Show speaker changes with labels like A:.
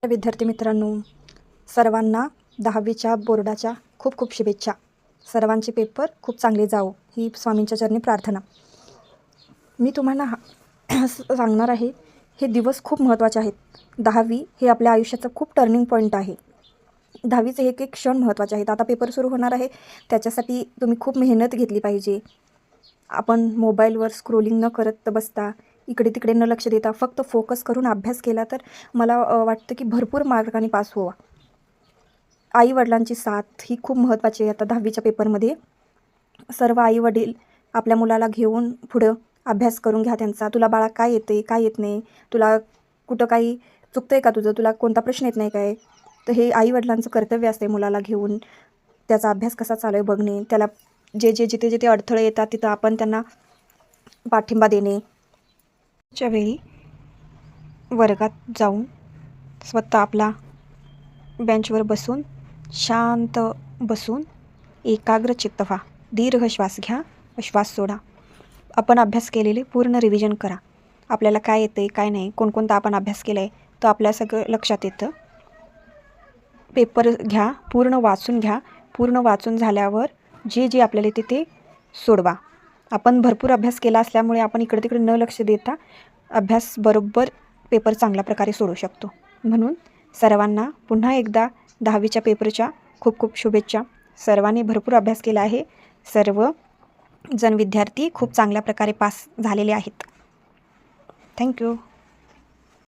A: विद्यार्थी मित्रांनो, सर्वांना 10वीच्या बोर्डाच्या खूप खूप शुभेच्छा. सर्वांचे पेपर खूप चांगले जावो ही स्वामींच्या चरणी प्रार्थना. मी तुम्हाला सांगणार आहे, हे दिवस खूप महत्त्वाचे आहेत. 10वी हे आपल्या आयुष्याचं खूप टर्निंग पॉईंट आहे. 10वीचे एक एक क्षण महत्त्वाचे आहेत. आता पेपर सुरू होणार आहे, त्याच्यासाठी तुम्ही खूप मेहनत घेतली पाहिजे. आपण मोबाईलवर स्क्रोलिंग न करत बसता, इकडे तिकडे न लक्ष देता फक्त फोकस करून अभ्यास केला तर मला वाटतं की भरपूर मार्कांनी पास व्हावा. आईवडिलांची साथ ही खूप महत्त्वाची आहे. आता 10वीच्या पेपरमध्ये सर्व आईवडील आपल्या मुलाला घेऊन पुढं अभ्यास करून घ्या त्यांचा. तुला बाळा काय येते, काय येत नाही, तुला कुठं काही चुकतं आहे का तुझं, तुला कोणता प्रश्न येत नाही काय. तर हे आईवडिलांचं कर्तव्य असते मुलाला घेऊन त्याचा अभ्यास कसा चालू आहे बघणे, त्याला जिथे जिथे अडथळे येतात तिथं आपण त्यांना पाठिंबा देणे. त्यावेळी वर्गात जाऊन स्वतः आपला बेंचवर बसून शांत बसून एकाग्र चित्त व्हा. दीर्घ श्वास घ्या, श्वास सोडा. आपण अभ्यास केलेले पूर्ण रिव्हिजन करा. आपल्याला काय येतं आहे काय नाही, कोणकोणता आपण अभ्यास केला आहे तो आपल्या सगळं लक्षात येतं. पेपर घ्या, पूर्ण वाचून घ्या. पूर्ण वाचून झाल्यावर जे जे आपल्याला येते ते सोडवा. आपण भरपूर अभ्यास केला असल्यामुळे आपण इकडे तिकडे न लक्ष देता अभ्यास बरोबर पेपर चांगल्या प्रकारे सोडू शकतो. म्हणून सर्वांना पुन्हा एकदा 10वीच्या पेपरच्या खूप खूप शुभेच्छा. सर्वांनी भरपूर अभ्यास केला आहे. सर्व जण विद्यार्थी खूप चांगल्या प्रकारे पास झालेले आहेत. थँक्यू.